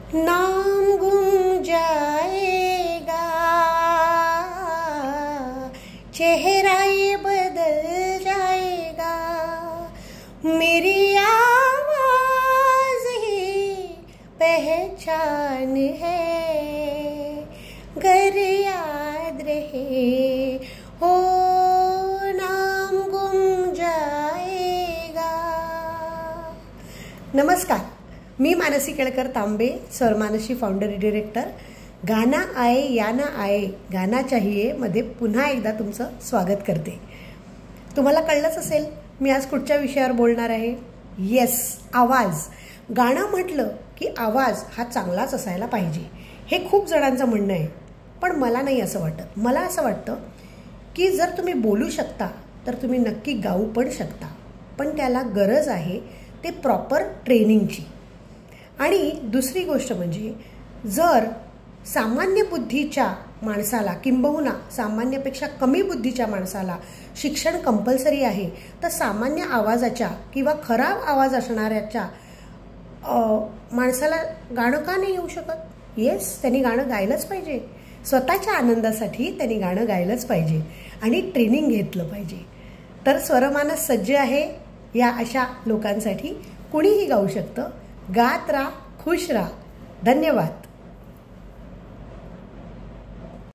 नाम गुम जाएगा, चेहरा ये बदल जाएगा, मेरी आवाज़ ही पहचान है, गर याद रहे हो नाम गुम जाएगा। नमस्कार, मी मानसी केळकर तांबे, स्वरमानसी फाउंडर डिरेक्टर, गाना आए या ना आए गाना चाहिए मध्ये पुन्हा एकदा तुमचं स्वागत करते। तुम्हाला कळलंच असेल मी आज कुठच्या विषयावर बोलणार आहे। येस, आवाज। गाणं म्हटलं की आवाज हा चांगलाच असायला पाहिजे, हे खूप जणांचं म्हणणं आहे, पण मला नाही असं वाटत। मला असं वाटतं की जर तुम्ही बोलू शकता तर तुम्ही नक्की गाऊ पण शकता, पण त्याला गरज आहे ते प्रॉपर ट्रेनिंगची। आणि दुसरी गोष्ट म्हणजे जर सामान्य बुद्धीच्या माणसाला किंबहुना सामान्यपेक्षा कमी बुद्धीच्या माणसाला शिक्षण कंपल्सरी आहे, तर सामान्य आवाजाच्या किंवा खराब आवाज असणाऱ्याच्या माणसाला गाणं का नाही येऊ शकत? येस, त्यांनी गाणं गायलंच पाहिजे। स्वतःच्या आनंदासाठी त्यांनी गाणं गायलंच पाहिजे आणि ट्रेनिंग घेतलं पाहिजे। तर स्वरमानस सज्ज आहे या अशा लोकांसाठी। कुणीही गाऊ शकतं। गात राहा, खुश राहा। धन्यवाद।